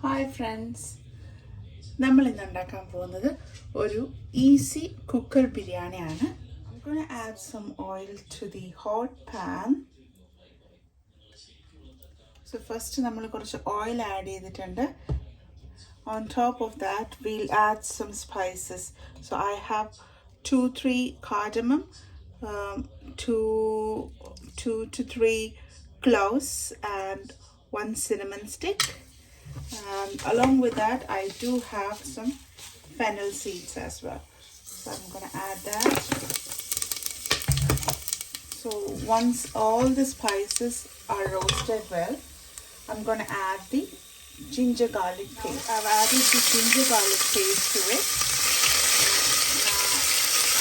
Hi friends, നമ്മൾ ഇന്ന് ഉണ്ടാക്കാൻ പോകുന്നത് ഒരു ഈസി കുക്കർ ബിരിയാണിയാണ്. I'm going to add some oil to the hot pan. So first നമ്മൾ കുറച്ച് oil add ചെയ്തിട്ടുണ്ട്. On top of that we'll add some spices. So I have 2-3 cardamom, 2 to 3 cloves and 1 cinnamon stick. Along with that I do have some fennel seeds as well, so I'm going to add that. So once all the spices are roasted well, I'm going to add the ginger garlic paste. I've added the ginger garlic paste to it. Now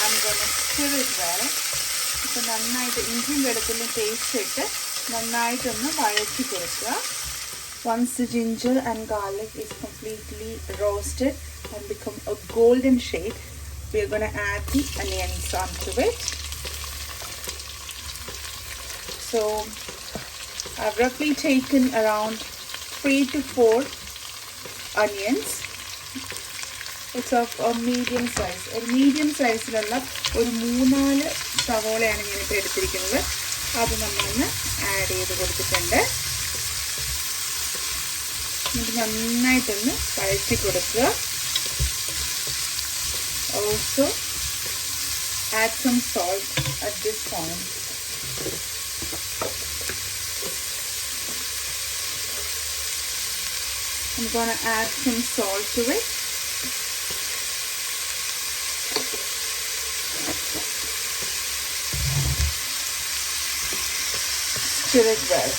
I'm going to stir it well. So നന്നായിട്ട് ഇഞ്ചിയും വെളുത്തുള്ളിയും paste ഇട്ട് നന്നായിട്ടൊന്ന് വഴറ്റി കൊടുക്കുക. Once the ginger and garlic is completely roasted and become a golden shade, we are going to add the onions onto it. So I've roughly taken around 3 to 4 onions. It's of a medium size. A medium size ലുള്ള ഒരു 3-4 സവോളയാണ് ഞാൻ ഇപ്പോൾ എടുത്തിരിക്കുന്നത്. അത് നമ്മൾ add ചെയ്ത് കൊടുത്തിട്ടുണ്ട്. നന്നായിട്ടൊന്ന് വഴറ്റി കൊടുക്കുക. Also add some salt at this point. I'm going to add some salt to it. Stir it well.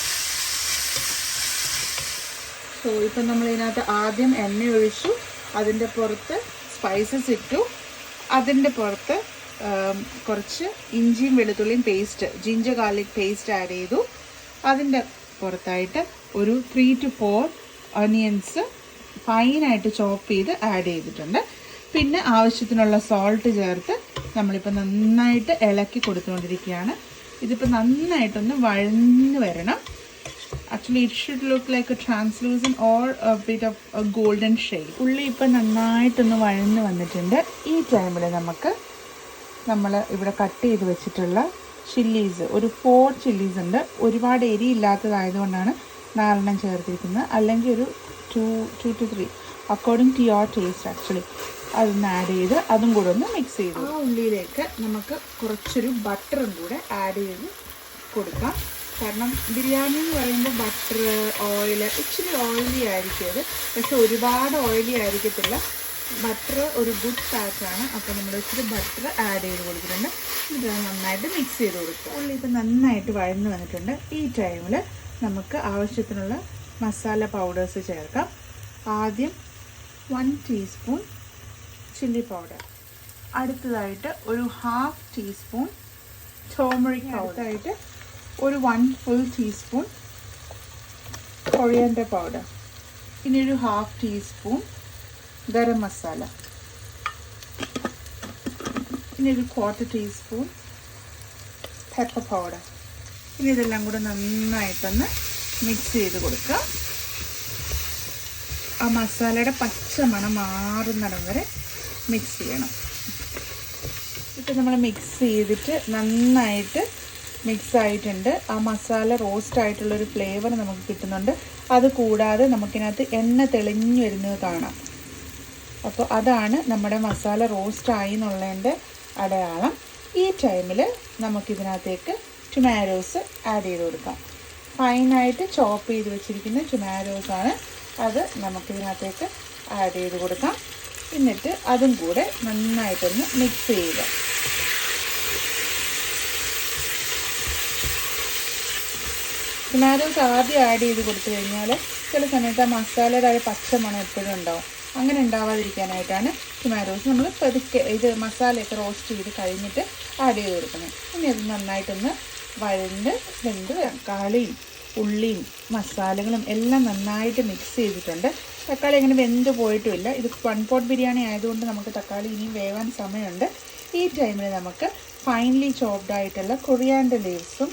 So ഇപ്പം നമ്മളിതിനകത്ത് ആദ്യം എണ്ണ ഒഴിച്ചു, അതിൻ്റെ പുറത്ത് സ്പൈസസ് ഇട്ടു, അതിൻ്റെ പുറത്ത് കുറച്ച് ഇഞ്ചിയും വെളുത്തുള്ളിയും paste, ginger garlic paste add ചെയ്തു. അതിൻ്റെ പുറത്തായിട്ട് ഒരു 3 to 4 ഒനിയൻസ് ഫൈനായിട്ട് ചോപ്പ് ചെയ്ത് ആഡ് ചെയ്തിട്ടുണ്ട്. പിന്നെ ആവശ്യത്തിനുള്ള സോൾട്ട് ചേർത്ത് നമ്മളിപ്പോൾ നന്നായിട്ട് ഇളക്കി കൊടുത്തുകൊണ്ടിരിക്കുകയാണ്. ഇതിപ്പോൾ നന്നായിട്ടൊന്ന് വഴന്ന് വരണം. Actually it should look like a translucent or a bit of a golden shade. ഉള്ളി ഇപ്പം നന്നായിട്ടൊന്ന് വഴന്ന് വന്നിട്ടുണ്ട്. ഈ ടൈമിൽ നമ്മൾ ഇവിടെ കട്ട് ചെയ്ത് വെച്ചിട്ടുള്ള ചില്ലീസ്, ഒരു 4 ചില്ലീസ് ഉണ്ട്. ഒരുപാട് എരി ഇല്ലാത്തതായതുകൊണ്ടാണ് 4 ചേർത്തിരിക്കുന്നത്. അല്ലെങ്കിൽ ഒരു 2 to 3 according to your taste actually. അതൊന്ന് ആഡ് ചെയ്ത് അതും കൂടെ ഒന്ന് മിക്സ് ചെയ്ത് ആ ഉള്ളിയിലേക്ക് നമുക്ക് കുറച്ചൊരു ബട്ടറും കൂടെ ആഡ് ചെയ്ത് കൊടുക്കാം. കാരണം ബിരിയാണി എന്ന് പറയുമ്പോൾ ബട്ടർ, ഓയിൽ ഇച്ചിരി ഓയിലി ആയിരിക്കും അത്, പക്ഷെ ഒരുപാട് ഓയിലി ആയിരിക്കത്തില്ല. ബട്ടർ ഒരു ഗുഡ് ഫാറ്റാണ്. അപ്പോൾ നമ്മൾ ഇച്ചിരി ബട്ടർ ആഡ് ചെയ്ത് കൊടുത്തിട്ടുണ്ട്. ഇത് നന്നായിട്ട് മിക്സ് ചെയ്ത് കൊടുക്കുക. ഉള്ളി ഇപ്പം നന്നായിട്ട് വഴന്ന് വന്നിട്ടുണ്ട്. ഈ ടൈമിൽ നമുക്ക് ആവശ്യത്തിനുള്ള മസാല പൗഡേഴ്സ് ചേർക്കാം. ആദ്യം 1 ടീസ്പൂൺ ചില്ലി പൗഡർ, അടുത്തതായിട്ട് ഒരു 1/2 ടീസ്പൂൺ ടർമറിക് പൗഡർ, ആയിട്ട് ഒരു 1 full ടീസ്പൂൺ കൊറിയാൻഡർ പൗഡർ, ഇനി ഒരു 1/2 ടീസ്പൂൺ ഗരം മസാല, ഇനി ഒരു 1/4 ടീസ്പൂൺ പെപ്പർ പൗഡർ. ഇനി ഇതെല്ലാം കൂടെ നന്നായിട്ടൊന്ന് മിക്സ് ചെയ്ത് കൊടുക്കുക. ആ മസാലയുടെ പച്ച മണം മാറുന്നിടം വരെ മിക്സ് ചെയ്യണം. ഇപ്പം നമ്മൾ മിക്സ് ചെയ്തിട്ട് നന്നായിട്ട് മിക്സ് ആയിട്ടുണ്ട്. ആ മസാല റോസ്റ്റ് ആയിട്ടുള്ളൊരു ഫ്ലേവർ നമുക്ക് കിട്ടുന്നുണ്ട്. അത് കൂടാതെ നമുക്കിനകത്ത് എണ്ണ തെളിഞ്ഞു വരുന്നത് കാണാം. അപ്പോൾ അതാണ് നമ്മുടെ മസാല റോസ്റ്റ് ആയി എന്നുള്ളതിൻ്റെ അടയാളം. ഈ ടൈമിൽ നമുക്കിതിനകത്തേക്ക് ടൊമാറ്റോസ് ആഡ് ചെയ്ത് കൊടുക്കാം. ഫൈനായിട്ട് ചോപ്പ് ചെയ്ത് വെച്ചിരിക്കുന്ന ടൊമാറ്റോസാണ്. അത് നമുക്കിതിനകത്തേക്ക് ആഡ് ചെയ്ത് കൊടുക്കാം. എന്നിട്ട് അതും കൂടെ നന്നായിട്ടൊന്ന് മിക്സ് ചെയ്യുക. ടൊമാറ്റോസ് ആദ്യം ആഡ് ചെയ്ത് കൊടുത്തു കഴിഞ്ഞാൽ ചില സമയത്ത് ആ മസാലയുടെ ആ പച്ച മണം എപ്പോഴും ഉണ്ടാവും. അങ്ങനെ ഉണ്ടാവാതിരിക്കാനായിട്ടാണ് ടൊമാറ്റോസ് നമ്മൾ പതുക്കെ ഇത് മസാലയൊക്കെ റോസ്റ്റ് ചെയ്ത് കഴിഞ്ഞിട്ട് ആഡ് ചെയ്ത് കൊടുക്കുന്നത്. ഇനി അത് നന്നായിട്ടൊന്ന് വഴണ്ട് വെന്ത് തക്കാളിയും ഉള്ളിയും മസാലകളും എല്ലാം നന്നായിട്ട് മിക്സ് ചെയ്തിട്ടുണ്ട്. തക്കാളി അങ്ങനെ വെന്ത് പോയിട്ടുമില്ല. ഇത് 1 pot ബിരിയാണി ആയതുകൊണ്ട് നമുക്ക് തക്കാളി ഇനിയും വേവാൻ സമയമുണ്ട്. ഈ ടൈമിൽ നമുക്ക് ഫൈൻലി ചോപ്ഡ് ആയിട്ടുള്ള കൊറിയാൻഡർ ലീവ്സും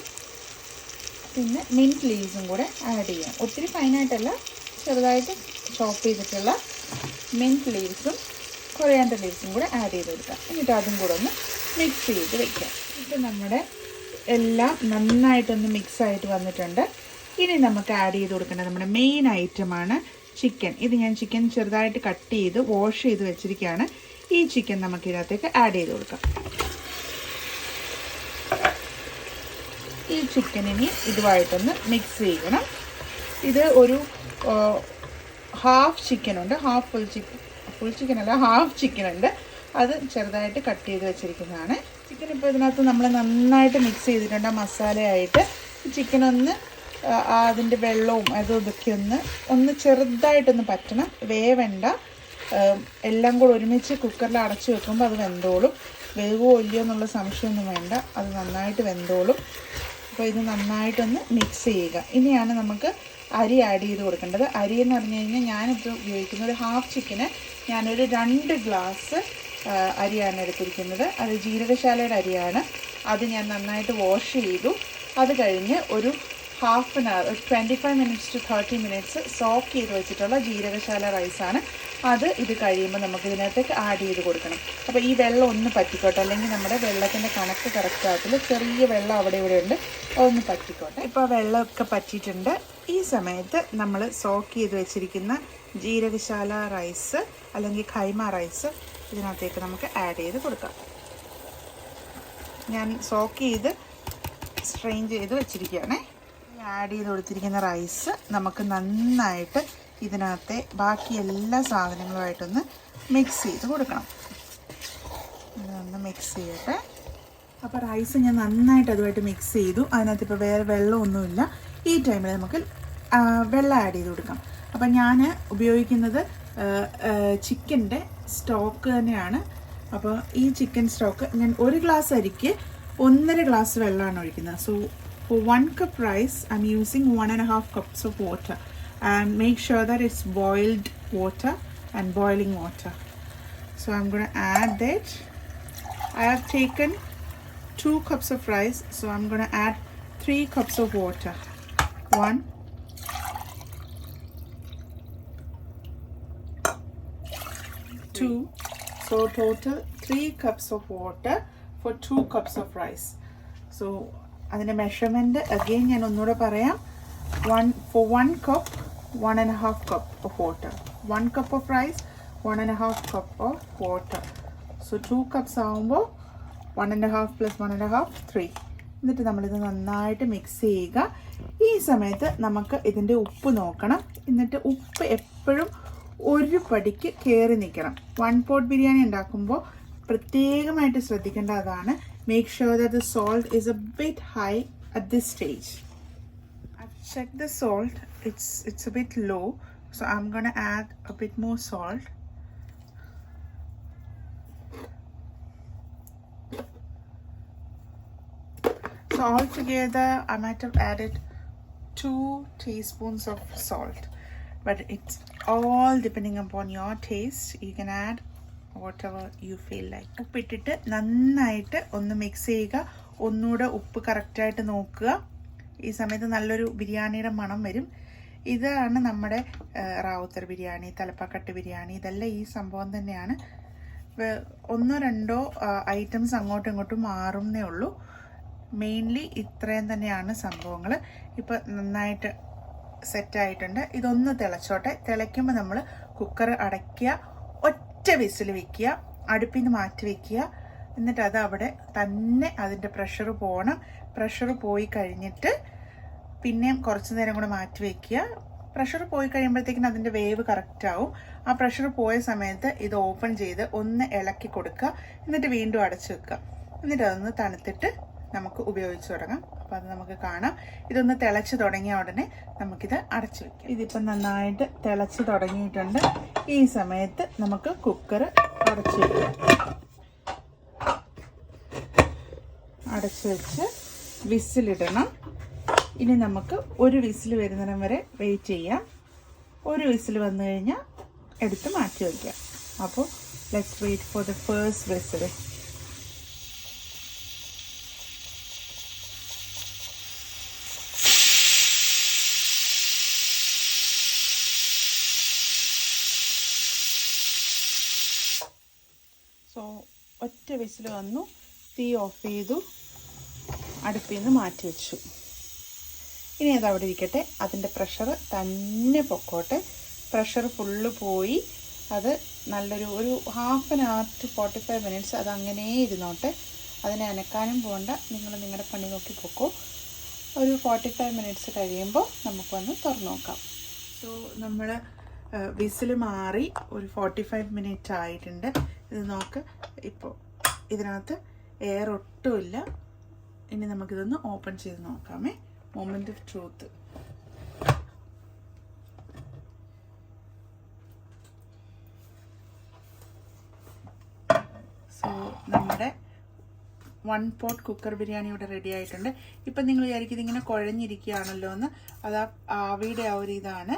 പിന്നെ മിൻറ്റ് ലീവ്സും കൂടെ ആഡ് ചെയ്യാം. ഒത്തിരി ഫൈനായിട്ടല്ല, ചെറുതായിട്ട് ചോപ്പ് ചെയ്തിട്ടുള്ള മിൻറ്റ് ലീവ്സും കൊറിയാണ്ടർ ലീവ്സും കൂടെ ആഡ് ചെയ്ത് കൊടുക്കാം. എന്നിട്ട് അതും കൂടെ ഒന്ന് മിക്സ് ചെയ്ത് വെക്കാം. ഇപ്പം നമ്മുടെ എല്ലാം നന്നായിട്ടൊന്ന് മിക്സായിട്ട് വന്നിട്ടുണ്ട്. ഇനി നമുക്ക് ആഡ് ചെയ്ത് കൊടുക്കേണ്ടത് നമ്മുടെ മെയിൻ ഐറ്റമാണ് ചിക്കൻ. ഇത് ഞാൻ ചിക്കൻ ചെറുതായിട്ട് കട്ട് ചെയ്ത് വാഷ് ചെയ്ത് വെച്ചിരിക്കുകയാണ്. ഈ ചിക്കൻ നമുക്ക് ഇതിനകത്തേക്ക് ആഡ് ചെയ്ത് കൊടുക്കാം. ഈ ചിക്കനിനി ഇതുമായിട്ടൊന്ന് മിക്സ് ചെയ്യണം. ഇത് ഒരു ഹാഫ് ചിക്കനുണ്ട്, ഫുൾ ചിക്കൻ അല്ല, ഹാഫ് ചിക്കനുണ്ട്. അത് ചെറുതായിട്ട് കട്ട് ചെയ്ത് വെച്ചിരിക്കുന്നതാണ്. ചിക്കൻ ഇപ്പോൾ ഇതിനകത്ത് നമ്മൾ നന്നായിട്ട് മിക്സ് ചെയ്തിട്ടുണ്ട് മസാലയായിട്ട്. ചിക്കനൊന്ന് അതിൻ്റെ വെള്ളവും അതും ഇതൊക്കെ ഒന്ന് ചെറുതായിട്ടൊന്ന് പറ്റണം, വേവണ്ട. എല്ലാം കൂടെ ഒരുമിച്ച് കുക്കറിൽ അടച്ച് വെക്കുമ്പോൾ അത് വെന്തോളും. വേവോ ഇല്ലയോ എന്നുള്ള സംശയമൊന്നും വേണ്ട, അത് നന്നായിട്ട് വെന്തോളും. അപ്പോൾ ഇത് നന്നായിട്ടൊന്ന് മിക്സ് ചെയ്യുക. ഇനിയാണ് നമുക്ക് അരി ആഡ് ചെയ്ത് കൊടുക്കേണ്ടത്. അരി എന്ന് പറഞ്ഞു കഴിഞ്ഞാൽ ഞാനിപ്പോൾ ഉപയോഗിക്കുന്ന ഒരു ഹാഫ് ചിക്കന് ഞാനൊരു 2 ഗ്ലാസ് അരിയാണ് എടുത്തിരിക്കുന്നത്. അത് ജീരകശാലയുടെ അരിയാണ്. അത് ഞാൻ നന്നായിട്ട് വാഷ് ചെയ്തു. അത് കഴിഞ്ഞ് ഒരു half an our, 25 minutes to 30 minutes soak ചെയ്ത് വെച്ചിട്ടുള്ള ജീരകശാല റൈസാണ്. അത് ഇത് കഴിയുമ്പോൾ നമുക്ക് ഇതിനകത്തേക്ക് ആഡ് ചെയ്ത് കൊടുക്കണം. അപ്പോൾ ഈ വെള്ളം ഒന്ന് പറ്റിക്കോട്ടെ, അല്ലെങ്കിൽ നമ്മുടെ വെള്ളത്തിൻ്റെ കണക്ക് കറക്റ്റ് ആകത്തില്ല. ചെറിയ വെള്ളം അവിടെ ഇവിടെ ഉണ്ട്, അതൊന്ന് പറ്റിക്കോട്ടെ. ഇപ്പോൾ വെള്ളമൊക്കെ പറ്റിയിട്ടുണ്ട്. ഈ സമയത്ത് നമ്മൾ സോക്ക് ചെയ്ത് വെച്ചിരിക്കുന്ന ജീരകശാല റൈസ് അല്ലെങ്കിൽ ഖൈമ റൈസ് ഇതിനകത്തേക്ക് നമുക്ക് ആഡ് ചെയ്ത് കൊടുക്കാം. ഞാൻ സോക്ക് ചെയ്ത് സ്ട്രെയിൻ ചെയ്ത് വെച്ചിരിക്കുകയാണ്. ആഡ് ചെയ്ത് കൊടുത്തിരിക്കുന്ന റൈസ് നമുക്ക് നന്നായിട്ട് ഇതിനകത്തെ ബാക്കി എല്ലാ സാധനങ്ങളുമായിട്ടൊന്ന് മിക്സ് ചെയ്ത് കൊടുക്കണം. ഇതൊന്ന് മിക്സ് ചെയ്യട്ടെ. അപ്പോൾ റൈസ് ഞാൻ നന്നായിട്ട് അതുമായിട്ട് മിക്സ് ചെയ്തു. അതിനകത്ത് ഇപ്പോൾ വേറെ വെള്ളമൊന്നുമില്ല. ഈ ടൈമിൽ നമുക്ക് വെള്ളം ആഡ് ചെയ്ത് കൊടുക്കാം. അപ്പം ഞാൻ ഉപയോഗിക്കുന്നത് ചിക്കൻ്റെ സ്റ്റോക്ക് തന്നെയാണ്. അപ്പോൾ ഈ ചിക്കൻ സ്റ്റോക്ക് ഞാൻ 1 ഗ്ലാസ് അരിക്ക് 1.5 ഗ്ലാസ് വെള്ളമാണ് ഒഴിക്കുന്നത്. So for 1 cup rice I'm using 1.5 cups of water, and make sure that it's boiled water and boiling water. So I'm going to add that. I have taken 2 cups of rice, so I'm going to add 3 cups of water. 1, 2, so total 3 cups of water for 2 cups of rice. So അതിൻ്റെ measurement again ഞാൻ ഒന്നുകൂടെ പറയാം. for 1 cup 1.5 cup of water. 1 cup of rice 1.5 cup of water. So 2 cups ആകുമ്പോൾ 1.5 plus 1.5 3. എന്നിട്ട് നമ്മളിത് നന്നായിട്ട് mix ചെയ്യുക. ഈ സമയത്ത് നമുക്ക് ഇതിൻ്റെ ഉപ്പ് നോക്കണം. എന്നിട്ട് ഉപ്പ് എപ്പോഴും ഒരു പടിക്ക് കയറി നിൽക്കണം. 1 pot ബിരിയാണി ഉണ്ടാക്കുമ്പോൾ പ്രത്യേകമായിട്ട് ശ്രദ്ധിക്കേണ്ട അതാണ്. Make sure that the salt is a bit high at this stage. I've checked the salt. It's a bit low, so I'm going to add a bit more salt. So altogether I might have added 2 teaspoons of salt, but it's all depending upon your taste. You can add whatever you feel like. ഉപ്പിട്ടിട്ട് നന്നായിട്ട് ഒന്ന് mix ചെയ്യുക. ഒന്നുകൂടെ ഉപ്പ് കറക്റ്റായിട്ട് നോക്കുക. ഈ സമയത്ത് നല്ലൊരു ബിരിയാണിയുടെ മണം വരും. ഇതാണ് നമ്മുടെ റാവുത്തർ ബിരിയാണി, തലപ്പാക്കട്ട് ബിരിയാണി, ഇതെല്ലാം ഈ സംഭവം തന്നെയാണ്. 1-2 ഐറ്റംസ് അങ്ങോട്ടും ഇങ്ങോട്ടും മാറുന്നേ ഉള്ളൂ. മെയിൻലി ഇത്രയും തന്നെയാണ് സംഭവങ്ങൾ. ഇപ്പോൾ നന്നായിട്ട് സെറ്റായിട്ടുണ്ട്. ഇതൊന്ന് തിളച്ചോട്ടെ. തിളയ്ക്കുമ്പോൾ നമ്മൾ കുക്കർ അടയ്ക്കുക, ഒറ്റ വിസിൽ വയ്ക്കുക, അടുപ്പിൽ നിന്ന് മാറ്റി വയ്ക്കുക. എന്നിട്ട് അത് അവിടെ തന്നെ അതിൻ്റെ പ്രഷർ പോകണം. പ്രഷർ പോയി കഴിഞ്ഞിട്ട് പിന്നെയും കുറച്ച് നേരം കൂടെ മാറ്റി വയ്ക്കുക. പ്രഷർ പോയി കഴിയുമ്പോഴത്തേക്കിനും അതിൻ്റെ വേവ് കറക്റ്റാവും. ആ പ്രഷർ പോയ സമയത്ത് ഇത് ഓപ്പൺ ചെയ്ത് ഒന്ന് ഇളക്കി കൊടുക്കുക. എന്നിട്ട് വീണ്ടും അടച്ചു വെക്കുക. എന്നിട്ട് അതൊന്ന് തണുത്തിട്ട് നമുക്ക് ഉപയോഗിച്ച് തുടങ്ങാം. അപ്പോൾ അത് നമുക്ക് കാണാം. ഇതൊന്ന് തിളച്ച് തുടങ്ങിയ ഉടനെ നമുക്കിത് അടച്ചു വയ്ക്കാം. ഇതിപ്പം നന്നായിട്ട് തിളച്ച് തുടങ്ങിയിട്ടുണ്ട്. ഈ സമയത്ത് നമുക്ക് കുക്കർ അടച്ചു വയ്ക്കാം. അടച്ചു വെച്ച് വിസിലിടണം. ഇനി നമുക്ക് ഒരു വിസിൽ വരുന്നിടം വരെ വെയിറ്റ് ചെയ്യാം. ഒരു വിസിൽ വന്നു കഴിഞ്ഞാൽ എടുത്ത് മാറ്റി വയ്ക്കാം. അപ്പോൾ let's wait for the first whistle. So ഒറ്റ വിസിൽ വന്നു, തീ ഓഫ് ചെയ്തു, അടുപ്പിൽ നിന്ന് മാറ്റി വെച്ചു. ഇനി അതവിടെ ഇരിക്കട്ടെ, അതിൻ്റെ പ്രഷർ തന്നെ പൊക്കോട്ടെ. പ്രഷർ ഫുള്ള് പോയി അത് ഒരു half an hour to 45 minutes അതങ്ങനെ ഇരുന്നോട്ടെ. അതിനെ അനക്കാനും പോകണ്ട, നിങ്ങൾ നിങ്ങളുടെ പണി നോക്കി പൊക്കോ. ഒരു 45 മിനിറ്റ്സ് കഴിയുമ്പോൾ നമുക്കൊന്ന് തുറന്നു നോക്കാം. സോ നമ്മൾ വിസിൽ മാറി ഒരു 45 മിനിറ്റ് ആയിട്ടുണ്ട്. ഇത് നോക്ക്, ഇപ്പോൾ ഇതിനകത്ത് എയർ ഒട്ടുമില്ല. ഇനി നമുക്കിതൊന്ന് ഓപ്പൺ ചെയ്ത് നോക്കാമേ. Moment of truth. സോ നമ്മുടെ 1 പോട്ട് കുക്കർ ബിരിയാണി ഇവിടെ റെഡി ആയിട്ടുണ്ട്. ഇപ്പം നിങ്ങൾ വിചാരിക്കും ഇതിങ്ങനെ കുഴഞ്ഞിരിക്കുകയാണല്ലോ എന്ന്. അത് ആവിയുടെ ആ ഒരു ഇതാണ്.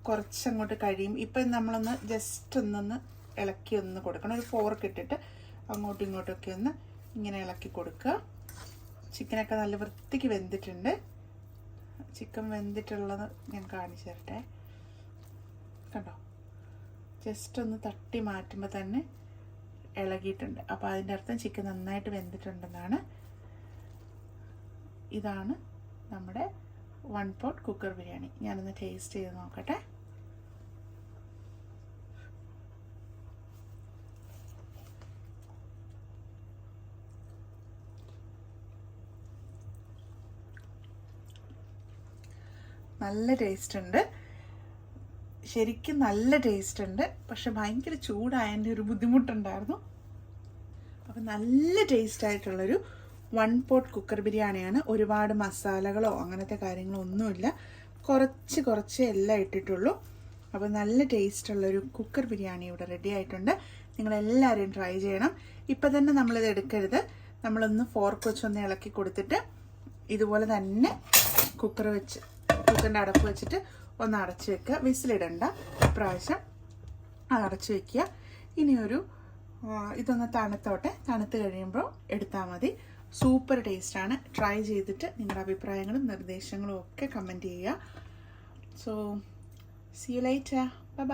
കുറച്ചങ്ങോട്ട് കഴിയും. ഇപ്പം നമ്മളൊന്ന് ജസ്റ്റ് ഒന്നൊന്ന് ഇളക്കി ഒന്ന് കൊടുക്കണം. ഒരു ഫോർക്ക് ഇട്ടിട്ട് അങ്ങോട്ടും ഇങ്ങോട്ടൊക്കെ ഒന്ന് ഇങ്ങനെ ഇളക്കി കൊടുക്കുക. ചിക്കനൊക്കെ നല്ല വൃത്തിക്ക് വെന്തിട്ടുണ്ട്. ചിക്കൻ വെന്തിട്ടുള്ളത് ഞാൻ കാണിച്ചു തരട്ടെ. കണ്ടോ, ജസ്റ്റ് ഒന്ന് തട്ടി മാറ്റുമ്പോൾ തന്നെ ഇളകിയിട്ടുണ്ട്. അപ്പോൾ അതിൻ്റെ അർത്ഥം ചിക്കൻ നന്നായിട്ട് വെന്തിട്ടുണ്ടെന്നാണ്. ഇതാണ് നമ്മുടെ 1 പോട്ട് കുക്കർ ബിരിയാണി. ഞാനൊന്ന് ടേസ്റ്റ് ചെയ്ത് നോക്കട്ടെ. നല്ല ടേസ്റ്റ് ഉണ്ട്, ശരിക്കും നല്ല ടേസ്റ്റ് ഉണ്ട്. പക്ഷെ ഭയങ്കര ചൂടായതിൻ്റെ ഒരു ബുദ്ധിമുട്ടുണ്ടായിരുന്നു. അപ്പം നല്ല ടേസ്റ്റ് ആയിട്ടുള്ളൊരു 1 പോട്ട് കുക്കർ ബിരിയാണിയാണ്. ഒരുപാട് മസാലകളോ അങ്ങനത്തെ കാര്യങ്ങളോ ഒന്നുമില്ല, കുറച്ച് എല്ലാം ഇട്ടിട്ടുള്ളൂ. അപ്പോൾ നല്ല ടേസ്റ്റുള്ളൊരു കുക്കർ ബിരിയാണി ഇവിടെ റെഡി ആയിട്ടുണ്ട്. നിങ്ങളെല്ലാവരും ട്രൈ ചെയ്യണം. ഇപ്പം തന്നെ നമ്മളിത് എടുക്കരുത്, നമ്മളൊന്ന് ഫോർക്ക് വെച്ചൊന്ന് ഇളക്കി കൊടുത്തിട്ട് ഇതുപോലെ തന്നെ കുക്കറിൻ്റെ അടപ്പ് വെച്ചിട്ട് ഒന്ന് അടച്ച് വെക്കുക. വിസിലിടണ്ട, ഇപ്രാവശ്യം അടച്ച് വെക്കുക. ഇനിയൊരു ഇതൊന്ന് തണുത്തോട്ടെ, തണുത്ത് കഴിയുമ്പോൾ എടുത്താൽ മതി. സൂപ്പർ ടേസ്റ്റാണ്. ട്രൈ ചെയ്തിട്ട് നിങ്ങളുടെ അഭിപ്രായങ്ങളും നിർദ്ദേശങ്ങളും ഒക്കെ കമൻറ്റ് ചെയ്യുക. So see you later, bye by.